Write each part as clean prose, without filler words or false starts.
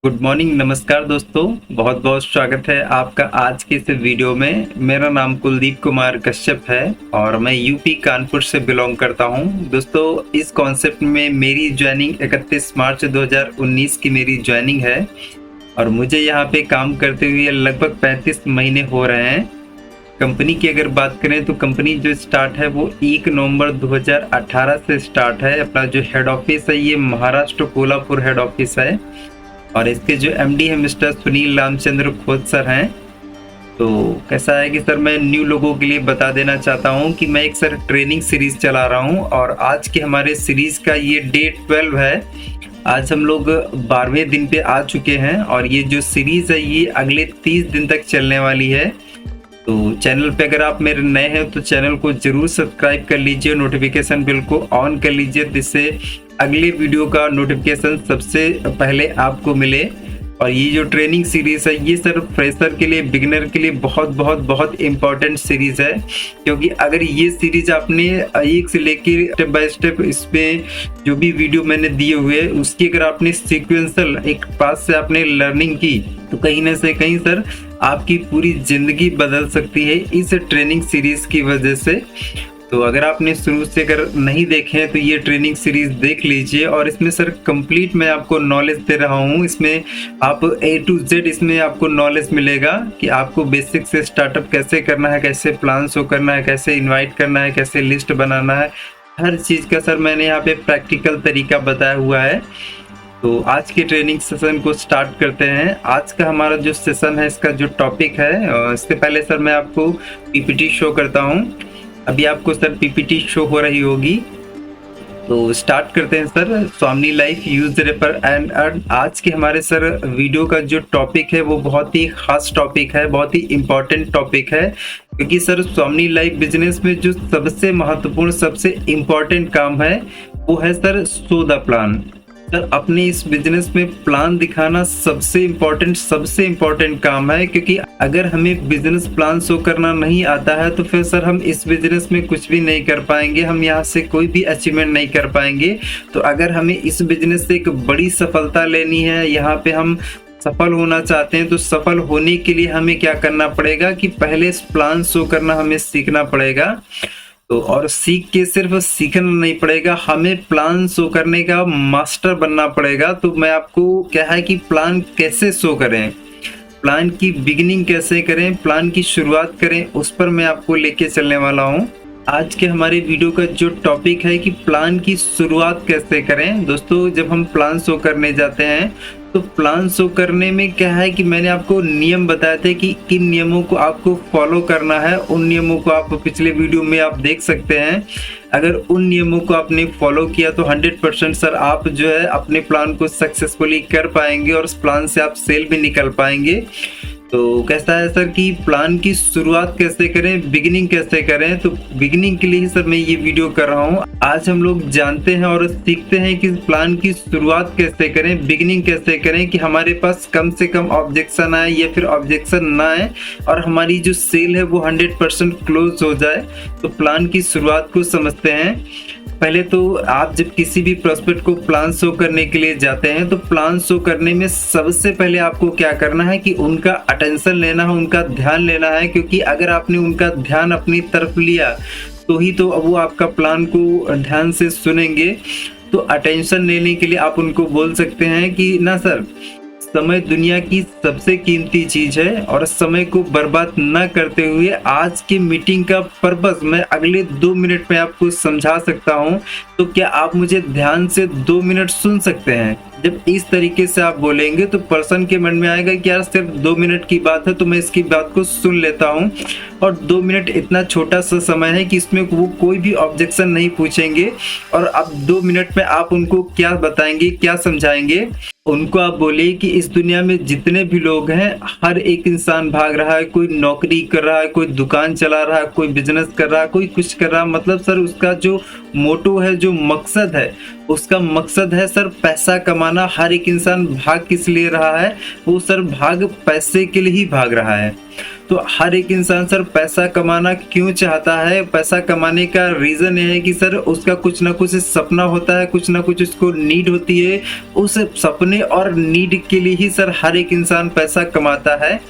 Good morning, नमस्कार दोस्तों। बहुत बहुत स्वागत है आपका आज के इस वीडियो में। मेरा नाम कुलदीप कुमार कश्यप है और मैं यूपी कानपुर से बिलोंग करता हूं। दोस्तों, इस कॉन्सेप्ट में मेरी ज्वाइनिंग 31 मार्च 2019 की मेरी ज्वाइनिंग है और मुझे यहां पे काम करते हुए लगभग 35 महीने हो रहे हैं। कंपनी की अगर बात करें तो कंपनी जो स्टार्ट है वो 1 नवंबर 2018 से स्टार्ट है। अपना जो हेड ऑफिस है ये महाराष्ट्र कोल्हापुर हेड ऑफिस है और इसके जो एमडी है मिस्टर सुनील रामचंद्र खोत सर हैं। तो कैसा है कि सर मैं न्यू लोगों के लिए बता देना चाहता हूं कि मैं एक सर ट्रेनिंग सीरीज चला रहा हूं और आज के हमारे सीरीज का ये डे 12 है। आज हम लोग 12वें दिन पे आ चुके हैं और ये जो सीरीज है ये अगले 30 दिन तक चलने वाली है। तो चैनल पे अगर आप मेरे नए हैं तो चैनल को जरूर सब्सक्राइब कर लीजिए, नोटिफिकेशन बिल को ऑन कर लीजिए जिससे अगले वीडियो का नोटिफिकेशन सबसे पहले आपको मिले। और ये जो ट्रेनिंग सीरीज है ये सर फ्रेशर के लिए, बिगिनर के लिए बहुत बहुत बहुत इम्पोर्टेंट सीरीज है, क्योंकि अगर ये सीरीज आपने एक से लेकर स्टेप बाय स्टेप इसमें जो भी वीडियो मैंने दिए हुए उसकी अगर आपने सीक्वेंशियल एक पास से आपने लर्निंग की तो कहीं ना से कहीं सर आपकी पूरी जिंदगी बदल सकती है इस ट्रेनिंग सीरीज की वजह से। तो अगर आपने शुरू से अगर नहीं देखे हैं तो ये ट्रेनिंग सीरीज देख लीजिए और इसमें सर कंप्लीट मैं आपको नॉलेज दे रहा हूँ। इसमें आप A to Z इसमें आपको नॉलेज मिलेगा कि आपको बेसिक से स्टार्टअप कैसे करना है, कैसे प्लान शो करना है, कैसे इनवाइट करना है, कैसे लिस्ट बनाना है, हर चीज़ का सर मैंने यहाँ पे प्रैक्टिकल तरीका बताया हुआ है। तो आज के ट्रेनिंग सेशन को स्टार्ट करते हैं। आज का हमारा जो सेशन है इसका जो टॉपिक है, इससे पहले सर मैं आपको पीपीटी शो करता हूँ। अभी आपको सर पीपीटी शो हो रही होगी, तो स्टार्ट करते हैं sir. Swami life use refer and earn. आज के हमारे सर वीडियो का जो टॉपिक है वो बहुत ही खास टॉपिक है, बहुत ही इम्पोर्टेंट टॉपिक है, क्योंकि सर स्वामी लाइफ बिजनेस में जो सबसे महत्वपूर्ण सबसे इम्पोर्टेंट काम है वो है sir show the plan. Sir अपने इस बिजनेस में प्लान दिखाना सबसे इम्पोर्टेंट काम है, क्योंकि अगर हमें बिजनेस प्लान शो करना नहीं आता है तो फिर सर हम इस बिजनेस में कुछ भी नहीं कर पाएंगे, हम यहाँ से कोई भी अचीवमेंट नहीं कर पाएंगे। तो अगर हमें इस बिजनेस से एक बड़ी सफलता लेनी है, यहाँ पे हम सफल होना चाहते हैं, तो सफल होने के लिए हमें क्या करना पड़ेगा कि पहले इस प्लान शो करना हमें सीखना पड़ेगा। तो और सीख के सिर्फ सीखना नहीं पड़ेगा, हमें प्लान शो करने का मास्टर बनना पड़ेगा। तो मैं आपको क्या है कि प्लान कैसे शो करें, प्लान की बिगिनिंग कैसे करें, प्लान की शुरुआत करें, उस पर मैं आपको लेके चलने वाला हूं। आज के हमारे वीडियो का जो टॉपिक है कि प्लान की शुरुआत कैसे करें। दोस्तों, जब हम प्लान शो करने जाते हैं तो प्लान शो करने में क्या है कि मैंने आपको नियम बताए थे कि किन नियमों को आपको फॉलो करना है। उन नियमों को आप पिछले वीडियो में आप देख सकते हैं। अगर उन नियमों को आपने फॉलो किया तो 100% सर आप जो है अपने प्लान को सक्सेसफुली कर पाएंगे और उस प्लान से आप सेल भी निकल पाएंगे। तो कैसा है सर कि प्लान की शुरुआत कैसे करें, बिगिनिंग कैसे करें। तो बिगिनिंग के लिए ही सर मैं ये वीडियो कर रहा हूँ। आज हम लोग जानते हैं और सीखते हैं कि प्लान की शुरुआत कैसे करें, बिगिनिंग कैसे करें कि हमारे पास कम से कम ऑब्जेक्शन आए या फिर ऑब्जेक्शन ना आए और हमारी जो सेल है वो 100% क्लोज हो जाए। तो प्लान की शुरुआत को समझते हैं। पहले तो आप जब किसी भी प्रोस्पेक्ट को प्लान शो करने के लिए जाते हैं तो प्लान शो करने में सबसे पहले आपको क्या करना है कि उनका अटेंशन लेना है, उनका ध्यान लेना है, क्योंकि अगर आपने उनका ध्यान अपनी तरफ लिया तो ही तो वो आपका प्लान को ध्यान से सुनेंगे। तो अटेंशन लेने के लिए आप उनको बोल सकते हैं कि ना सर, समय दुनिया की सबसे कीमती चीज है और समय को बर्बाद न करते हुए आज की मीटिंग का पर्पस मैं अगले 2 मिनट में आपको समझा सकता हूं। तो क्या आप मुझे ध्यान से 2 मिनट सुन सकते हैं? जब इस तरीके से आप बोलेंगे तो पर्सन के मन में आएगा कि यार सिर्फ 2 मिनट की बात है तो मैं इसकी बात को सुन लेता हूं। और 2 मिनट इतना छोटा सा समय है कि इसमें वो कोई भी ऑब्जेक्शन नहीं पूछेंगे। और अब 2 मिनट में आप उनको क्या बताएंगे, क्या समझाएंगे? उनको आप बोलिए कि इस दुनिया में जितने भी लोग हैं हर एक इंसान भाग रहा है, कोई नौकरी कर रहा है, कोई दुकान चला रहा है, कोई बिजनेस कर रहा है, कोई कुछ कर रहा है। मतलब सर उसका जो मोटो है, जो मकसद है, उसका मकसद है सर पैसा कमाना। हर एक इंसान भाग किस लिए रहा है? वो सर भाग पैसे के लिए ही भाग रहा है। तो हर एक इंसान सर पैसा कमाना क्यों चाहता है? पैसा कमाने का रीज़न ये है कि सर उसका कुछ ना कुछ सपना होता है, कुछ ना कुछ उसको नीड होती है। उस सपने और नीड के लिए ही सर हर एक इंसान पैसा कमाता है।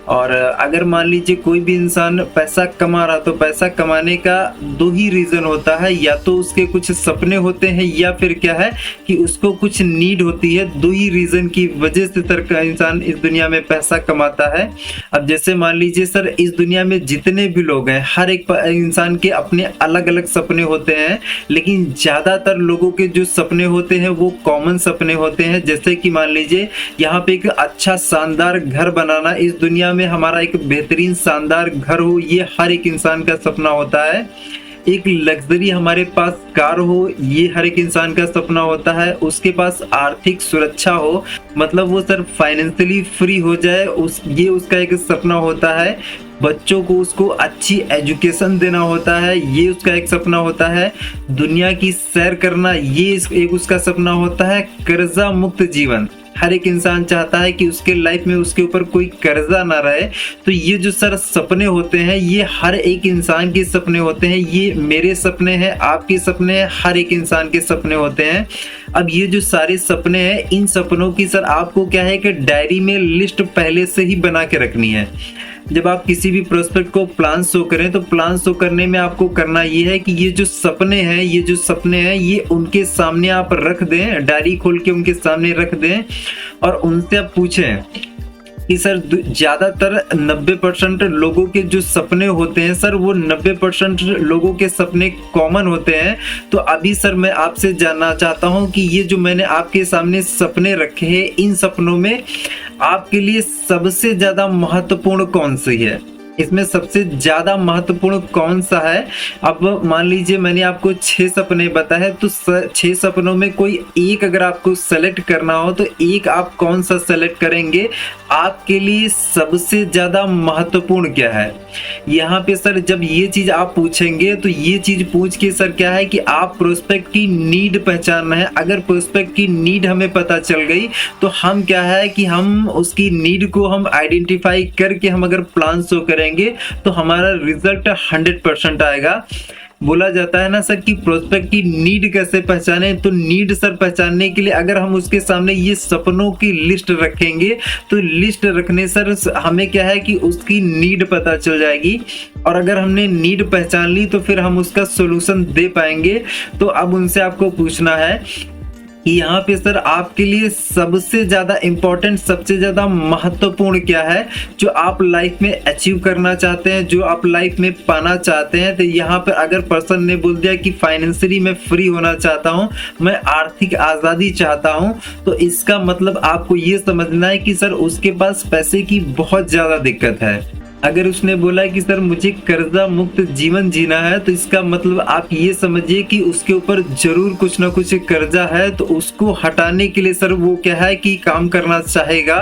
और अगर मान लीजिए कोई भी इंसान पैसा कमा रहा, तो पैसा कमाने का दो ही रीज़न होता है, या तो उसके कुछ सपने होते हैं या फिर क्या है कि उसको कुछ नीड होती है। दो ही रीज़न की वजह से सर का इंसान इस दुनिया में पैसा कमाता है। अब जैसे मान लीजिए सर इस दुनिया में जितने भी लोग हैं, हर एक इंसान के अपने अलग अलग सपने होते हैं, लेकिन ज़्यादातर लोगों के जो सपने होते हैं वो कॉमन सपने होते हैं। जैसे कि मान लीजिए यहाँ पे एक अच्छा शानदार घर बनाना, इस दुनिया में हमारा एक बेहतरीन शानदार घर हो, ये हर एक इंसान का सपना होता है। एक लग्जरी हमारे पास कार हो, ये हर एक इंसान का सपना होता है। उसके पास आर्थिक सुरक्षा हो, मतलब वो सर फाइनेंशियली फ्री हो जाए, ये उसका एक सपना होता है। बच्चों को उसको अच्छी एजुकेशन देना होता है, ये उसका एक सपना होता है। दुनिया की सैर करना, ये एक उसका सपना होता है। कर्जा मुक्त जीवन, हर एक इंसान चाहता है कि उसके लाइफ में उसके ऊपर कोई कर्जा ना रहे। तो ये जो सर सपने होते हैं, ये हर एक इंसान के सपने होते हैं। ये मेरे सपने हैं, आपके सपने हैं, हर एक इंसान के सपने होते हैं। अब ये जो सारे सपने हैं, इन सपनों की सर आपको क्या है कि डायरी में लिस्ट पहले से ही बना के रखनी है। जब आप किसी भी प्रोस्पेक्ट को प्लान शो करें, तो प्लान शो करने में आपको करना ये है कि ये जो सपने हैं, ये उनके सामने आप रख दें, डायरी खोल के उनके सामने रख दें और उनसे आप पूछें कि सर ज़्यादातर 90% लोगों के जो सपने होते हैं सर, वो 90% लोगों के सपने कॉमन होते हैं। तो अभी सर मैं आपसे जानना चाहता हूं कि ये जो मैंने आपके सामने सपने रखे हैं, इन सपनों में आपके लिए सबसे ज़्यादा महत्वपूर्ण कौन सी है? इसमें सबसे ज़्यादा महत्वपूर्ण कौन सा है? अब मान लीजिए मैंने आपको 6 सपने बताए, तो 6 सपनों में कोई एक अगर आपको सेलेक्ट करना हो, तो एक आप कौन सा सेलेक्ट करेंगे? आपके लिए सबसे ज़्यादा महत्वपूर्ण क्या है? यहाँ पे सर जब ये चीज़ आप पूछेंगे, तो ये चीज़ पूछ के सर क्या है कि आप प्रोस्पेक्ट की नीड पहचानना है। अगर प्रोस्पेक्ट की नीड हमें पता चल गई, तो हम क्या है कि हम उसकी नीड को हम आइडेंटिफाई करके हम अगर प्लान शो करें, तो हमारा रिजल्ट 100% आएगा। बोला जाता है ना सर कि प्रोस्पेक्ट की नीड कैसे पहचाने? तो नीड सर पहचानने के लिए अगर हम उसके सामने ये सपनों की लिस्ट रखेंगे, तो लिस्ट रखने सर हमें क्या है कि उसकी नीड पता चल जाएगी। और अगर हमने नीड पहचान ली, तो फिर हम उसका सोल्यूशन दे पाएंगे। तो अब उनसे आपको पूछना है कि यहाँ पे सर आपके लिए सबसे ज़्यादा इम्पोर्टेंट, सबसे ज़्यादा महत्वपूर्ण क्या है जो आप लाइफ में अचीव करना चाहते हैं, जो आप लाइफ में पाना चाहते हैं? तो यहाँ पर अगर पर्सन ने बोल दिया कि फाइनेंशियली मैं फ्री होना चाहता हूँ, मैं आर्थिक आज़ादी चाहता हूँ, तो इसका मतलब आपको ये समझना है कि सर उसके पास पैसे की बहुत ज़्यादा दिक्कत है। अगर उसने बोला कि सर मुझे कर्जा मुक्त जीवन जीना है, तो इसका मतलब आप ये समझिए कि उसके ऊपर जरूर कुछ ना कुछ कर्जा है। तो उसको हटाने के लिए सर वो क्या है कि काम करना चाहेगा।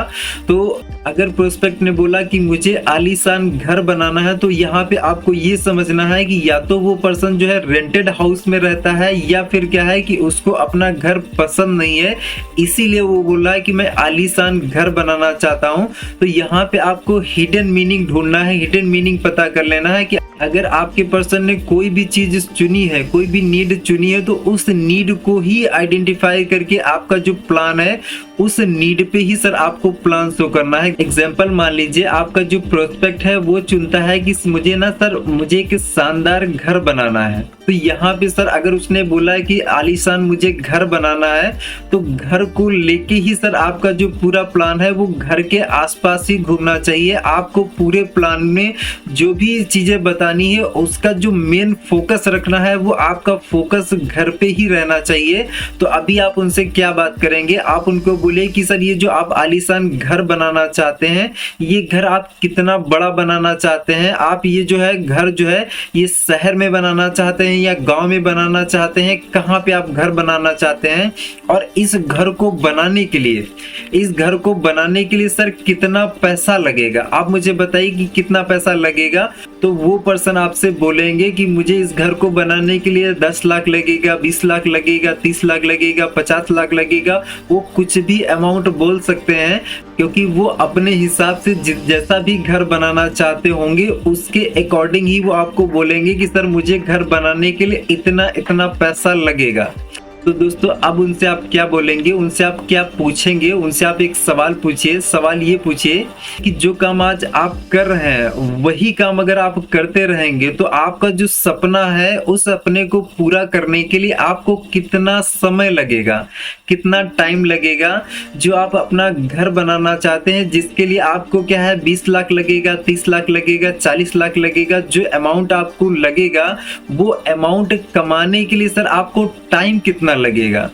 तो अगर प्रोस्पेक्ट ने बोला कि मुझे आलीशान घर बनाना है, तो यहाँ पे आपको ये समझना है कि या तो वो पर्सन जो है रेंटेड हाउस में रहता है, या फिर क्या है कि उसको अपना घर पसंद नहीं है, इसीलिए वो बोला है कि मैं आलीशान घर बनाना चाहता हूँ। तो यहाँ पे आपको हिडन मीनिंग ढूंढना है, हिडन मीनिंग पता कर लेना है कि अगर आपके पर्सन ने कोई भी चीज चुनी है, कोई भी नीड चुनी है, तो उस नीड को ही आइडेंटिफाई करके आपका जो प्लान है, उस नीड पे ही सर आपको प्लान शो करना है। एग्जाम्पल मान लीजिए आपका जो प्रोस्पेक्ट है वो चुनता है कि मुझे ना सर मुझे एक शानदार घर बनाना है। तो यहाँ पे सर अगर उसने बोला है कि आलीशान मुझे घर बनाना है, तो घर को लेके ही सर आपका जो पूरा प्लान है वो घर के आसपास ही घूमना चाहिए। आपको पूरे प्लान में जो भी चीजें बतानी है, उसका जो मेन फोकस रखना है, वो आपका फोकस घर पे ही रहना चाहिए। तो अभी आप उनसे क्या बात करेंगे? आप उनको बोले कि सर ये जो आप आलीशान घर बनाना चाहते हैं, ये घर आप कितना बड़ा बनाना चाहते हैं? आप ये जो है घर जो है ये शहर में बनाना चाहते हैं या गांव में बनाना चाहते हैं? कहाँ पे आप घर बनाना चाहते हैं? और इस घर को बनाने के लिए सर कितना पैसा लगेगा? आप मुझे बताइए कि कितना पैसा लगेगा। तो वो पर्सन आपसे बोलेंगे कि मुझे इस घर को बनाने के लिए 10 लाख लगेगा, 20 लाख लगेगा, 30 लाख लगेगा, 50 लाख लगेगा, वो कुछ भी अमाउंट बोल सकते हैं, क्योंकि वो अपने हिसाब से जैसा भी घर बनाना चाहते होंगे उसके अकॉर्डिंग ही वो आपको बोलेंगे कि सर मुझे घर बनाने के लिए इतना इतना पैसा लगेगा। तो दोस्तों अब उनसे आप क्या बोलेंगे, उनसे आप क्या पूछेंगे, उनसे आप एक सवाल पूछिए। सवाल ये पूछिए कि जो काम आज आप कर रहे हैं वही काम अगर आप करते रहेंगे तो आपका जो सपना है उस सपने को पूरा करने के लिए आपको कितना समय लगेगा, कितना टाइम लगेगा। जो आप अपना घर बनाना चाहते हैं जिसके लिए आपको क्या है 20 लाख लगेगा, 30 लाख लगेगा, 40 लाख लगेगा, जो अमाउंट आपको लगेगा वो अमाउंट कमाने के लिए सर आपको टाइम कितना लगेगा।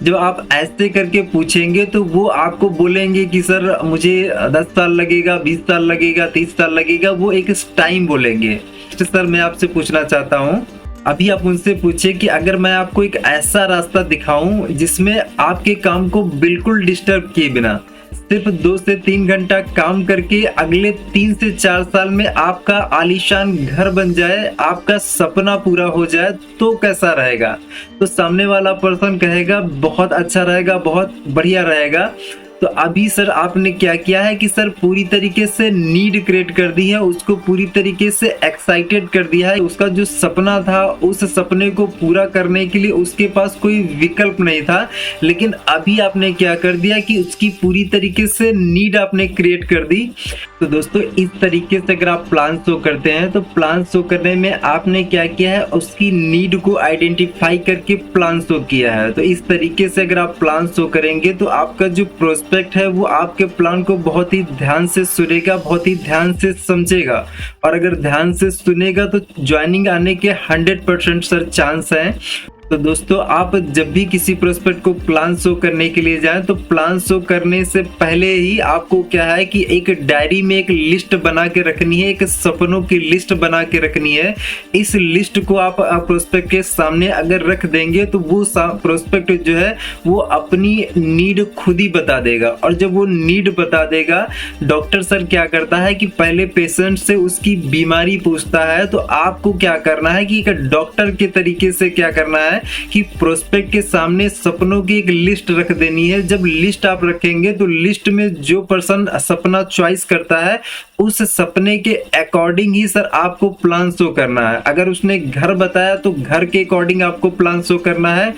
जब आप ऐसे करके पूछेंगे तो वो आपको बोलेंगे कि सर मुझे 10 साल लगेगा, 20 साल लगेगा, 30 साल लगेगा, वो एक टाइम बोलेंगे। तो सर मैं आपसे पूछना चाहता हूँ, अभी आप उनसे पूछिए कि अगर मैं आपको एक ऐसा रास्ता दिखाऊं जिसमें आपके काम को बिल्कुल डिस्टर्ब किए बिना सिर्फ 2 से 3 घंटा काम करके अगले 3 से 4 साल में आपका आलीशान घर बन जाए, आपका सपना पूरा हो जाए, तो कैसा रहेगा? तो सामने वाला पर्सन कहेगा बहुत अच्छा रहेगा, बहुत बढ़िया रहेगा। तो अभी सर आपने क्या किया है कि सर पूरी तरीके से नीड क्रिएट कर दी है, उसको पूरी तरीके से एक्साइटेड कर दिया है। उसका जो सपना था उस सपने को पूरा करने के लिए उसके पास कोई विकल्प नहीं था, लेकिन अभी आपने क्या कर दिया कि उसकी पूरी तरीके से नीड आपने क्रिएट कर दी। तो दोस्तों इस तरीके से अगर आप प्लान शो करते हैं तो प्लान शो करने में आपने क्या किया है, उसकी नीड को आइडेंटिफाई करके प्लान शो किया है। तो इस तरीके से अगर आप प्लान शो करेंगे तो आपका जो प्रोस्पेक्ट है वो आपके प्लान को बहुत ही ध्यान से सुनेगा, बहुत ही ध्यान से समझेगा, और अगर ध्यान से सुनेगा तो ज्वाइनिंग आने के 100% सर चांस है। तो दोस्तों आप जब भी किसी प्रोस्पेक्ट को प्लान शो करने के लिए जाएं तो प्लान शो करने से पहले ही आपको क्या है कि एक डायरी में एक लिस्ट बना के रखनी है, एक सपनों की लिस्ट बना के रखनी है। इस लिस्ट को आप प्रोस्पेक्ट के सामने अगर रख देंगे तो वो प्रोस्पेक्ट जो है वो अपनी नीड खुद ही बता देगा, और जब वो नीड बता देगा, डॉक्टर सर क्या करता है कि पहले पेशेंट से उसकी बीमारी पूछता है। तो आपको क्या करना है कि एक डॉक्टर के तरीके से क्या करना है कि प्रोस्पेक्ट के सामने सपनों की एक लिस्ट रख देनी है। जब लिस्ट आप रखेंगे तो लिस्ट में जो पर्सन सपना चॉइस करता है उस सपने के अकॉर्डिंग ही सर आपको प्लान शो करना है। अगर उसने घर बताया तो घर के अकॉर्डिंग आपको प्लान शो करना है।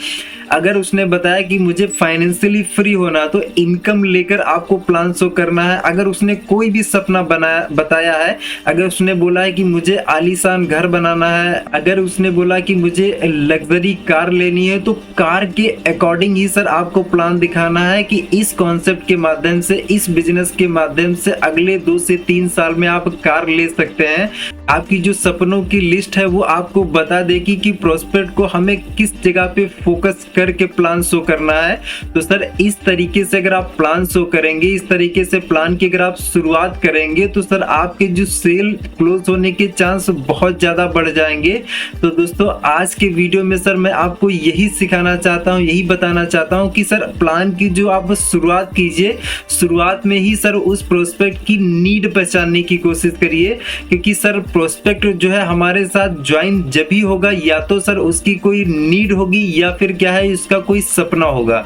अगर उसने बताया कि मुझे फाइनेंशियली फ्री होना तो इनकम लेकर आपको प्लान शो करना है। अगर उसने कोई भी सपना बताया है, अगर उसने बोला है कि मुझे आलीशान घर बनाना है, अगर उसने बोला कि मुझे लग्जरी कार लेनी है, तो कार के अकॉर्डिंग ही सर आपको प्लान दिखाना है कि इस कॉन्सेप्ट के माध्यम से, इस बिजनेस के माध्यम से अगले 2 से 3 साल में आप कार ले सकते हैं। आपकी जो सपनों की लिस्ट है वो आपको बता देगी कि प्रोस्पेक्ट को हमें किस जगह पे फोकस करके प्लान शो करना है। तो सर इस तरीके से अगर आप प्लान शो करेंगे, इस तरीके से प्लान की अगर आप शुरुआत करेंगे तो सर आपके जो सेल क्लोज होने के चांस बहुत ज्यादा बढ़ जाएंगे। तो दोस्तों आज के वीडियो में सर मैं आपको यही सिखाना चाहता हूँ, यही बताना चाहता हूँ कि सर प्लान की जो आप शुरुआत कीजिए, शुरुआत में ही सर उस प्रोस्पेक्ट की नीड पहचानने की कोशिश करिए, क्योंकि सर प्रोस्पेक्ट जो है हमारे साथ ज्वाइन जब ही होगा या तो सर उसकी कोई नीड होगी या फिर क्या है उसका कोई सपना होगा।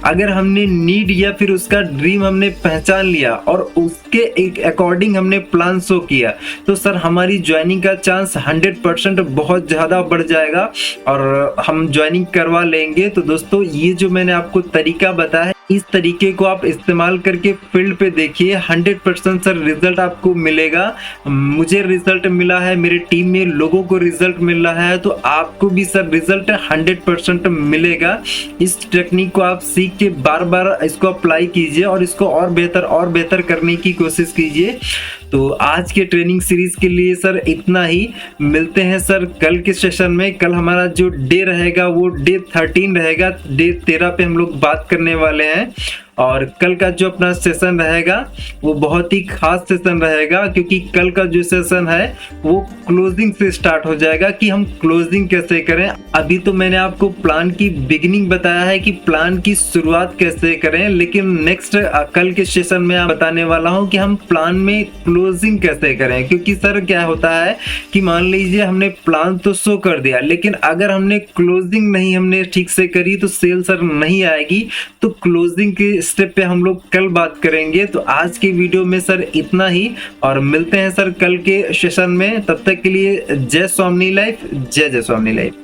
अगर हमने नीड या फिर उसका ड्रीम हमने पहचान लिया और उसके एक अकॉर्डिंग हमने प्लान शो किया तो सर हमारी ज्वाइनिंग का चांस 100% बहुत ज़्यादा बढ़ जाएगा और हम ज्वाइनिंग करवा लेंगे। तो दोस्तों ये जो मैंने आपको तरीका बताया है, इस तरीके को आप इस्तेमाल करके फील्ड पे देखिए, 100% सर रिजल्ट आपको मिलेगा। मुझे रिजल्ट मिला है, मेरे टीम में लोगों को रिजल्ट मिल रहा है, तो आपको भी सर रिजल्ट 100% मिलेगा। इस टेक्निक को आप सीख के बार बार इसको अप्लाई कीजिए और इसको और बेहतर करने की कोशिश कीजिए। तो आज के ट्रेनिंग सीरीज के लिए सर इतना ही। मिलते हैं सर कल के सेशन में। कल हमारा जो डे रहेगा वो डे 13 रहेगा। डे 13 पे हम लोग बात करने वाले हैं और कल का जो अपना सेशन रहेगा वो बहुत ही खास सेशन रहेगा, क्योंकि कल का जो सेशन है वो क्लोजिंग से स्टार्ट हो जाएगा कि हम क्लोजिंग कैसे करें। अभी तो मैंने आपको प्लान की बिगिनिंग बताया है कि प्लान की शुरुआत कैसे करें, लेकिन नेक्स्ट कल के सेशन में बताने वाला हूं कि हम प्लान में क्लोजिंग कैसे करें। क्योंकि सर क्या होता है कि मान लीजिए हमने प्लान तो शो कर दिया, लेकिन अगर हमने क्लोजिंग नहीं हमने ठीक से करी तो सेल सर नहीं आएगी। तो क्लोजिंग के स्टेप पे हम लोग कल बात करेंगे। तो आज के वीडियो में सर इतना ही, और मिलते हैं सर कल के सेशन में। तब तक के लिए जय स्वामिनी लाइफ, जय जय स्वामिनी लाइफ।